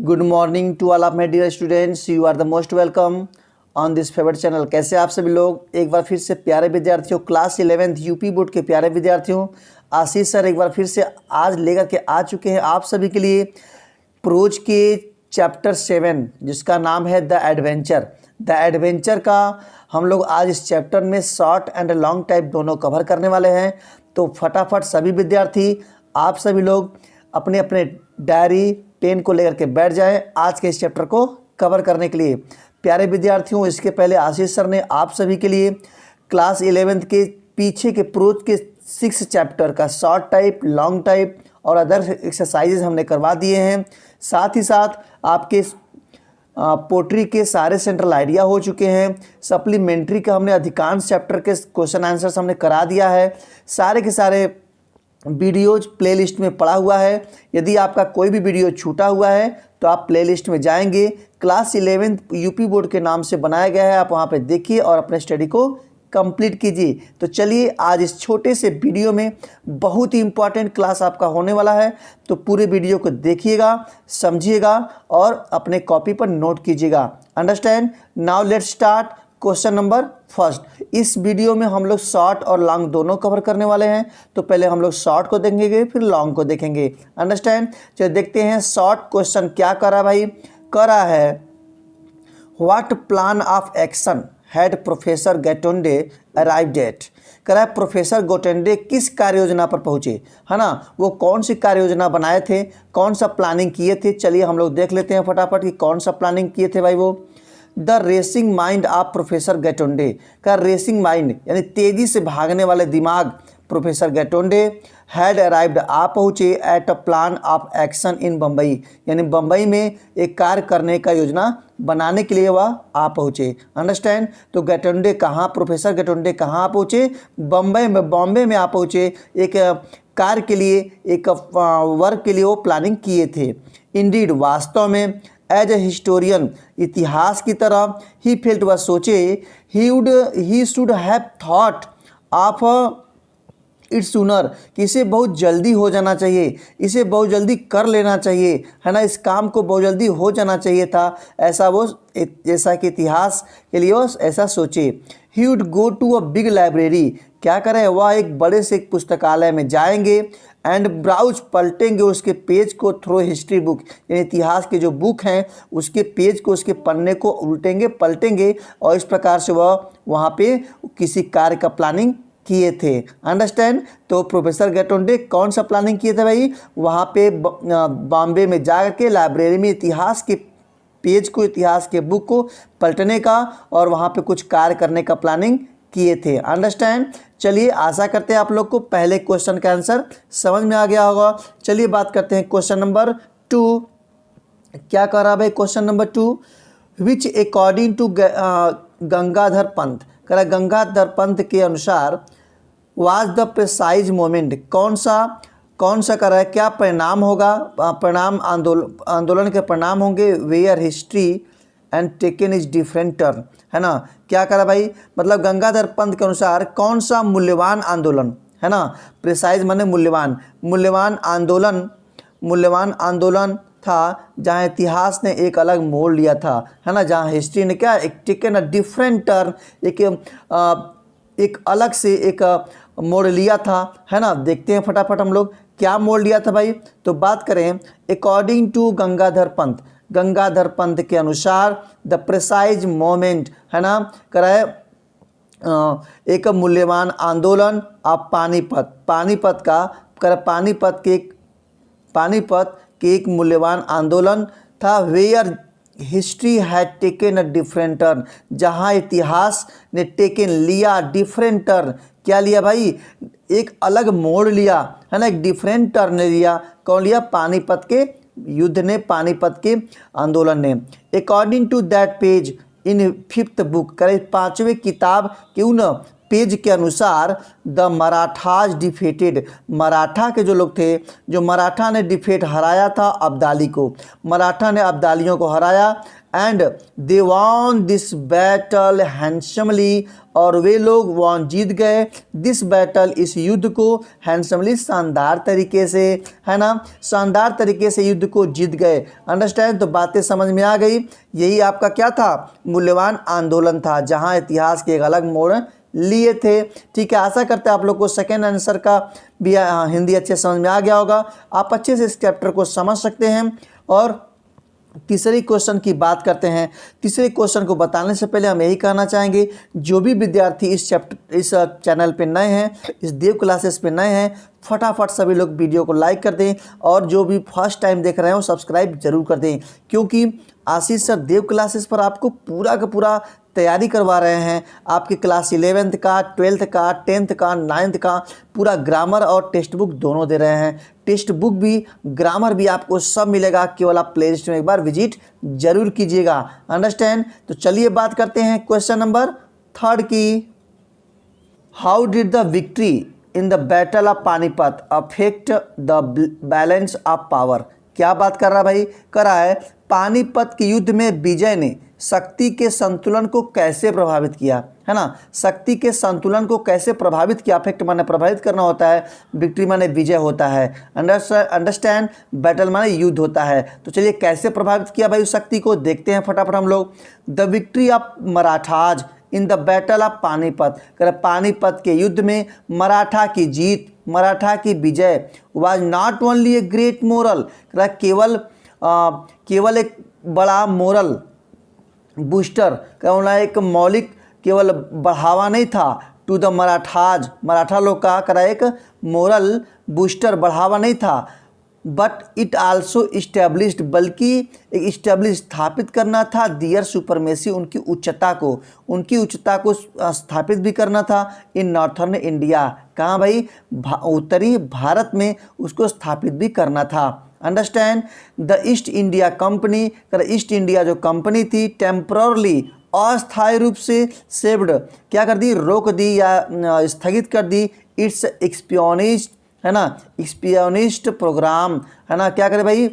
Good morning to all of my dear students, you are the most welcome on this favourite channel. कैसे आप सभी लोग? एक बार फिर से प्यारे विद्यार्थियों, क्लास 11th यूपी बोर्ड के प्यारे विद्यार्थियों, आशीष सर एक बार फिर से आज लेकर के आ चुके हैं आप सभी के लिए प्रोज के चैप्टर 7 जिसका नाम है द एडवेंचर। द एडवेंचर का हम लोग आज इस चैप्टर में शॉर्ट एंड लॉन्ग टाइप दोनों कवर करने वाले हैं। तो फटाफट सभी विद्यार्थी, आप सभी लोग अपने अपने डायरी पेन को लेकर के बैठ जाएं आज के इस चैप्टर को कवर करने के लिए। प्यारे विद्यार्थियों, इसके पहले आशीष सर ने आप सभी के लिए क्लास 11th के पीछे के प्रोज के 6 चैप्टर का शॉर्ट टाइप, लॉन्ग टाइप और अदर एक्सरसाइजेज हमने करवा दिए हैं। साथ ही साथ आपके पोट्री के सारे सेंट्रल आइडिया हो चुके हैं। सप्लीमेंट्री का हमने अधिकांश चैप्टर के क्वेश्चन आंसर्स हमने करा दिया है। सारे के सारे वीडियोज प्लेलिस्ट में पड़ा हुआ है। यदि आपका कोई भी वीडियो छूटा हुआ है तो आप प्लेलिस्ट में जाएंगे, क्लास 11th यूपी बोर्ड के नाम से बनाया गया है, आप वहां पे देखिए और अपने स्टडी को कंप्लीट कीजिए। तो चलिए आज इस छोटे से वीडियो में बहुत ही इंपॉर्टेंट क्लास आपका होने वाला है, तो पूरे वीडियो को देखिएगा, समझिएगा और अपने कॉपी पर नोट कीजिएगा। Understand? Now let's start. Question number first. इस वीडियो में हम लोग शॉर्ट और लॉन्ग दोनों कवर करने वाले हैं। तो पहले हम लोग शॉर्ट को देखेंगे, फिर लॉन्ग को देखेंगे। अंडरस्टैंड? चलिए देखते हैं शॉर्ट क्वेश्चन क्या करा भाई। करा है what plan of action had professor Gaitonde arrived at. करा है प्रोफेसर गेटोंडे किस कार्य योजना पर पहुंचे, है ना? वो कौन सी कार्य योजना बनाए थे, कौन सा प्लानिंग किए थे। चलिए हम लोग देख लेते हैं फटाफट कि कौन सा प्लानिंग किए थे भाई। वो the racing mind of professor Gaitonde का रेसिंग माइंड यानी तेजी से भागने वाले दिमाग प्रोफेसर गेटोंडे हैड अराइव्ड आ पहुँचे at a plan of action in Bombay, यानी बम्बई में एक कार्य करने का योजना बनाने के लिए वह आ पहुँचे। अंडरस्टैंड? तो गेटोंडे कहाँ, प्रोफेसर गेटोंडे कहाँ पहुँचे? बॉम्बे में आ पहुँचे। एक कार्य के लिए, एक वर्क के लिए वो प्लानिंग किए थे। इंडीड, वास्तव में, एज ए हिस्टोरियन, इतिहास की तरह, ही फेल्ट, वह सोचे, he should have thought of it sooner, कि इसे बहुत जल्दी हो जाना चाहिए, इसे बहुत जल्दी कर लेना चाहिए, है ना? इस काम को बहुत जल्दी हो जाना चाहिए था, ऐसा वो, जैसा कि इतिहास के लिए वो ऐसा सोचे। He would go to a big library, क्या करें, वह एक बड़े से पुस्तकालय में जाएंगे। एंड ब्राउज, पलटेंगे उसके पेज को, थ्रो हिस्ट्री बुक, यानी इतिहास के जो बुक हैं उसके पेज को, उसके पन्ने को उल्टेंगे, पलटेंगे और इस प्रकार से वह वहाँ पे किसी कार्य का प्लानिंग किए थे। अंडरस्टैंड? तो प्रोफेसर गेटोंडे कौन सा प्लानिंग किए थे भाई? वहाँ पे बॉम्बे में जा के लाइब्रेरी में इतिहास के पेज को, इतिहास के बुक को पलटने का और वहाँ पे कुछ कार्य करने का प्लानिंग किए थे। अंडरस्टैंड? चलिए आशा करते हैं आप लोग को पहले क्वेश्चन का आंसर समझ में आ गया होगा। चलिए बात करते हैं क्वेश्चन नंबर 2। क्या कर रहा भाई question number 2? Which according to Gangadhar Pant, कह रहा गंगाधर पंत के अनुसार वाज द प्रिसाइज मोमेंट, कौन सा कर रहा है, क्या परिणाम होगा, परिणाम आंदोलन के परिणाम होंगे, where history and taken is different turn, है ना? क्या करा भाई, मतलब गंगाधर पंत के अनुसार कौन सा मूल्यवान आंदोलन, है ना? प्रिसाइज माने मूल्यवान आंदोलन था जहाँ इतिहास ने एक अलग मोड़ लिया था, है ना? जहाँ हिस्ट्री ने क्या, एक टेकन अ डिफरेंट टर्न, एक अलग से एक मोड़ लिया था, है ना? देखते हैं फटाफट हम लोग क्या मोड़ लिया था भाई। तो बात करें अकॉर्डिंग टू गंगाधर पंत के अनुसार द प्रिसाइज मोमेंट, है ना, कराए एक मूल्यवान आंदोलन ऑफ पानीपत के एक मूल्यवान आंदोलन था। Where history had taken a different turn, जहाँ इतिहास ने टेकन लिया डिफरेंट टर्न, क्या लिया भाई, एक अलग मोड़ लिया, है ना? एक डिफरेंट टर्न लिया। कौन लिया? पानीपत के युद्ध ने, पानीपत के आंदोलन ने। According to that page in 5th book, करे 5वें किताब के उन पेज के अनुसार द मराठाज डिफेटेड, मराठा के जो लोग थे, जो मराठा ने डिफेट हराया था अब्दाली को, मराठा ने अब्दालियों को हराया। And they won this battle handsomely, और वे लोग वॉन जीत गए दिस बैटल इस युद्ध को हैंडसमली शानदार तरीके से, है ना, शानदार तरीके से युद्ध को जीत गए। अंडरस्टैंड? तो बातें समझ में आ गई। यही आपका क्या था? मूल्यवान आंदोलन था, जहां इतिहास के एक अलग मोड़ लिए थे। ठीक है, आशा करते हैं आप लोग को सेकेंड आंसर का भी हिंदी अच्छे समझ में आ गया होगा, आप अच्छे से इस चैप्टर को समझ सकते हैं। और तीसरे क्वेश्चन की बात करते हैं। तीसरे क्वेश्चन को बताने से पहले हम यही कहना चाहेंगे, जो भी विद्यार्थी इस चैनल पे नए हैं, इस देव क्लासेस पे नए हैं, फटाफट सभी लोग वीडियो को लाइक कर दें, और जो भी फर्स्ट टाइम देख रहे हो सब्सक्राइब जरूर कर दें, क्योंकि आशीष सर देव क्लासेस पर आपको पूरा का पूरा तैयारी करवा रहे हैं। आपके क्लास 11th का, 12th का, 10th का, 9th का पूरा ग्रामर और टेक्स्ट बुक दोनों दे रहे हैं। टेक्स्ट बुक भी, ग्रामर भी आपको सब मिलेगा, केवल आप प्ले लिस्ट में एक बार विजिट जरूर कीजिएगा। अंडरस्टैंड? तो चलिए बात करते हैं क्वेश्चन नंबर 3 की। How did the victory in the battle of Panipat affect the balance of power? क्या बात कर रहा भाई? कर रहा है पानीपत के युद्ध में विजय ने शक्ति के संतुलन को कैसे प्रभावित किया, है ना, शक्ति के संतुलन को कैसे प्रभावित किया। अफेक्ट माने प्रभावित करना होता है, विक्ट्री माने विजय होता है, अंडरस्टैंड, बैटल माने युद्ध होता है। तो चलिए कैसे प्रभावित किया भाई उस शक्ति को, देखते हैं फटाफट हम लोग। The victory of Marathas in the battle of Panipat, Panipat के युद्ध में मराठा की जीत, मराठा की विजय was not only a great moral, केवल एक बड़ा मोरल बूस्टर, कहना एक मौलिक केवल बढ़ावा नहीं था, टू द मराठाज, मराठा लोग का करा एक मोरल बूस्टर बढ़ावा नहीं था, बट इट आल्सो इस्टेब्लिश्ड, बल्कि एक इस्टेब्लिश स्थापित करना था, दियर सुपरमेसी, उनकी उच्चता को स्थापित भी करना था। इन नॉर्थर्न इंडिया, कहाँ भाई? उत्तरी भारत में उसको स्थापित भी करना था। Understand? The east India company, east India जो कंपनी थी, टेम्पररली, अस्थायी रूप से सेव्ड, क्या कर दी? रोक दी या स्थगित कर दी, इट्स एक्सपियोनिस्ट, है ना, एक्सपियोनिस्ट प्रोग्राम, है ना, क्या करे भाई?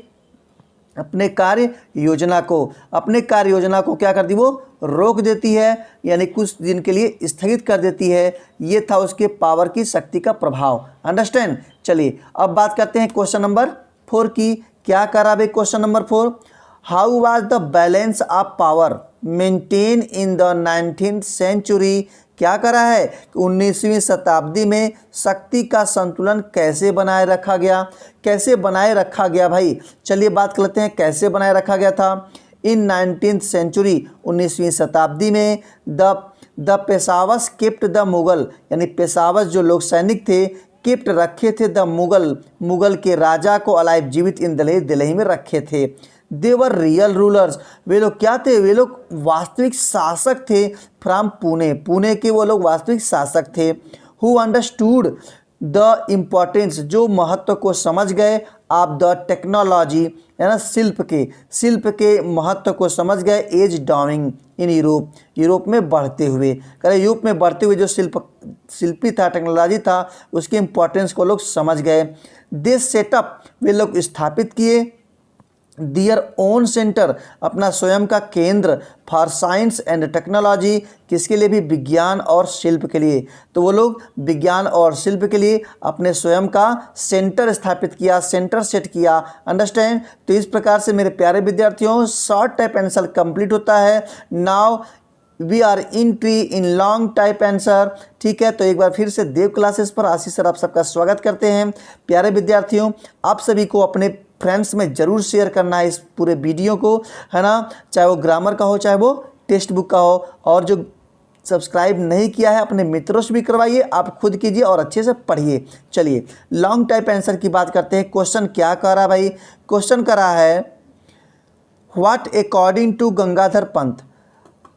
अपने कार्य योजना को क्या कर दी? वो रोक देती है, यानी कुछ दिन के लिए स्थगित कर देती है। ये था उसके पावर की, शक्ति का प्रभाव। अंडरस्टैंड? चलिए अब बात करते हैं क्वेश्चन नंबर 4 की। क्या करा भाई question number 4? How was the balance of power maintain in the 19th century? क्या करा है? 19वीं शताब्दी में शक्ति का संतुलन कैसे बनाए रखा गया? कैसे बनाए रखा गया भाई? चलिए बात कर लेते हैं कैसे बनाए रखा गया था। इन 19th सेंचुरी, 19वीं शताब्दी में द पेशावस केप्ट द मुगल, यानी पेशावस जो लोग सैनिक थे, केप्ट रखे थे द मुगल के राजा को अलाइव, जीवित, इन दिल्ली में रखे थे। देवर रियल रूलर्स, वे लोग क्या थे? वे लोग वास्तविक शासक थे। फ्रॉम पुणे के वो लोग वास्तविक शासक थे। हु अंडरस्टूड द इम्पोर्टेंस, जो महत्व को समझ गए, ऑफ द टेक्नोलॉजी, है ना, शिल्प के महत्व को समझ गए, एज डाउनिंग इन यूरोप में बढ़ते हुए, यूरोप में बढ़ते हुए जो शिल्पी था, टेक्नोलॉजी था, उसके इम्पोर्टेंस को लोग समझ गए। दे सेटअप, वे लोग स्थापित किए, दियर ओन सेंटर, अपना स्वयं का केंद्र, फॉर साइंस एंड टेक्नोलॉजी, किसके लिए भी? विज्ञान और शिल्प के लिए। तो वो लोग विज्ञान और शिल्प के लिए अपने स्वयं का सेंटर स्थापित किया, सेंटर सेट किया। अंडरस्टैंड? तो इस प्रकार से मेरे प्यारे विद्यार्थियों शॉर्ट टाइप आंसर कंप्लीट होता है। Now we are entry in long type answer. ठीक है, तो एक बार फिर से देव क्लासेस पर आशीष सर आप सबका स्वागत करते हैं। प्यारे विद्यार्थियों, आप सभी को अपने फ्रेंड्स में ज़रूर शेयर करना है इस पूरे वीडियो को, है ना, चाहे वो ग्रामर का हो, चाहे वो टेक्स्ट बुक का हो। और जो सब्सक्राइब नहीं किया है अपने मित्रों से भी करवाइए, आप खुद कीजिए और अच्छे से पढ़िए। चलिए लॉन्ग टाइप आंसर की बात करते हैं। क्वेश्चन क्या कर रहा है भाई? क्वेश्चन कर रहा है what according to Gangadhar Pant,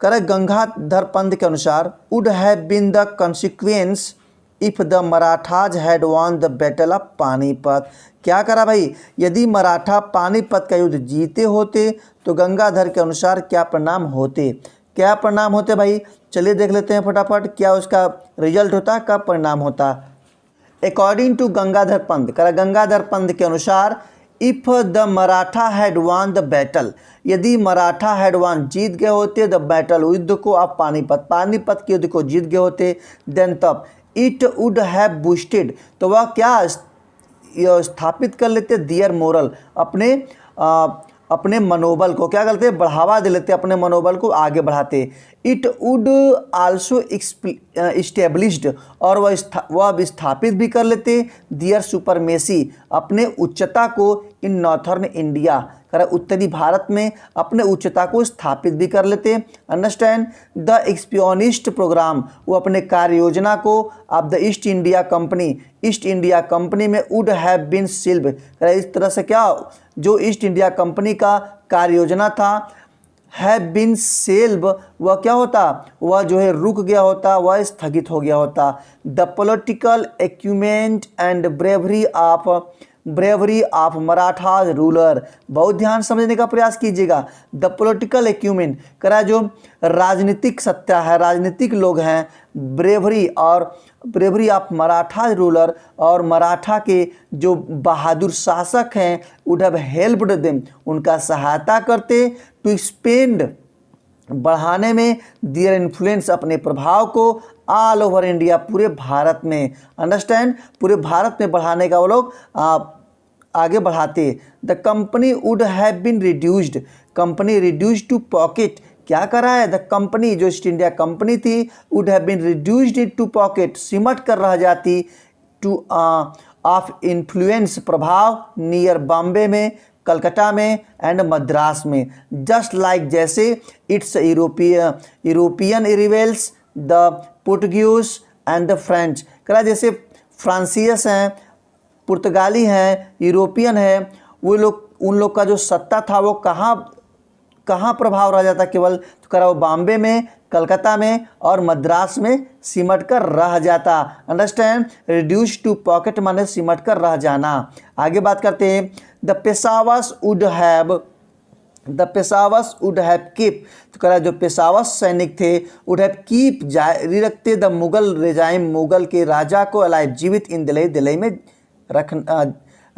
Gangadhar Pant के अनुसार would have been the consequence if the Marathas had won the battle of Panipat. क्या करा भाई? यदि मराठा पानीपत का युद्ध जीते होते तो गंगाधर के अनुसार क्या परिणाम होते? क्या परिणाम होते भाई? चलिए देख लेते हैं फटाफट क्या उसका रिजल्ट होता, क्या परिणाम होता। अकॉर्डिंग टू गंगाधर पंत, गंगाधर पंत के अनुसार if the Maratha had one the battle, यदि मराठा हैड वन जीत गए होते द बैटल युद्ध को, आप पानीपत के युद्ध को जीत गए होते, देन तब इट वुड हैव बूस्टेड, तो वह क्या स्थापित कर लेते दियर मोरल, अपने मनोबल को क्या करते, बढ़ावा दे लेते, अपने मनोबल को आगे बढ़ाते। इट वुड आल्सो इस्टेब्लिश्ड, और वह अब स्थापित भी कर लेते दियर सुपरमेसी, अपने उच्चता को इन नॉर्थर्न इंडिया, कर उत्तरी भारत में अपने उच्चता को स्थापित भी कर लेते। अंडरस्टैंड द एक्सपियोनिस्ट प्रोग्राम, वो अपने कार्य योजना को of the east India company में वुड हैव बीन सिल्व, इस तरह से क्या जो ईस्ट इंडिया कंपनी का कार्य योजना था हैव बीन सेल्व, वह क्या होता, वह जो है रुक गया होता, वह स्थगित हो गया होता। The political acumen and bravery of Marathas ruler, बहुत ध्यान समझने का प्रयास कीजिएगा। द पॉलिटिकल एक्यूमेंट करा जो राजनीतिक सत्ता है, राजनीतिक लोग हैं, ब्रेवरी ऑफ मराठाज रूलर, और मराठा के जो बहादुर शासक हैं वुड हैव हेल्प्ड देम, उनका सहायता करते टू स्पेंड, बढ़ाने में दियर इन्फ्लुएंस, अपने प्रभाव को ऑल ओवर इंडिया, पूरे भारत में। अंडरस्टैंड, पूरे भारत में बढ़ाने का वो लोग आगे बढ़ाते। The company would have been reduced, company reduced to pocket, क्या करा है, द कंपनी जो ईस्ट इंडिया कंपनी थी would have been reduced to pocket, सिमट कर रह जाती, टू ऑफ इन्फ्लुएंस, प्रभाव नियर बॉम्बे में, कलकत्ता में एंड मद्रास में। जस्ट लाइक जैसे it's European rivals the Portuguese and the French, करा जैसे फ्रांसीस हैं, पुर्तगाली हैं, यूरोपियन है, वो लोग, उन लोग का जो सत्ता था वो कहाँ प्रभाव रह जाता, केवल तो करा वो बॉम्बे में, कलकत्ता में और मद्रास में सिमट कर रह जाता। अंडरस्टैंड, रिड्यूस टू पॉकेट माने सिमट कर रह जाना। आगे बात करते हैं। द पेशावास वुड हैव कीप, तो कह रहा जो पेशावस सैनिक थे वुड हैव कीप जारी रखते द मुगल रेजाइम, मुगल के राजा को अलाइव, जीवित इन दिल्ली में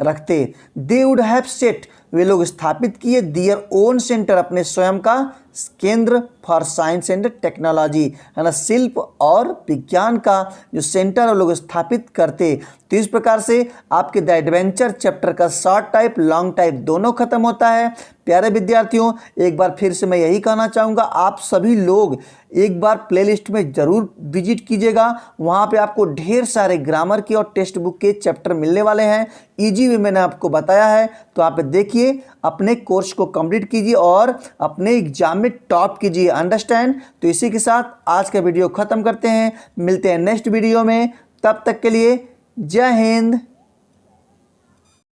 रखते। दे वुड हैव सेट, वे लोग स्थापित किए दियर ओन सेंटर, अपने स्वयं का केंद्र फॉर साइंस एंड टेक्नोलॉजी, है ना, शिल्प और विज्ञान का जो सेंटर वो लोग स्थापित करते। तो इस प्रकार से आपके द एडवेंचर चैप्टर का शॉर्ट टाइप लॉन्ग टाइप दोनों खत्म होता है। प्यारे विद्यार्थियों, एक बार फिर से मैं यही कहना चाहूँगा, आप सभी लोग एक बार प्लेलिस्ट में ज़रूर विजिट कीजिएगा, वहाँ पे आपको ढेर सारे ग्रामर के और टेक्स्ट बुक के चैप्टर मिलने वाले हैं। इजी वे मैंने आपको बताया है, तो आप देखिए, अपने कोर्स को कंप्लीट कीजिए और अपने एग्जाम में टॉप कीजिए। अंडरस्टैंड। तो इसी के साथ आज का वीडियो ख़त्म करते हैं, मिलते हैं नेक्स्ट वीडियो में, तब तक के लिए जय हिंद।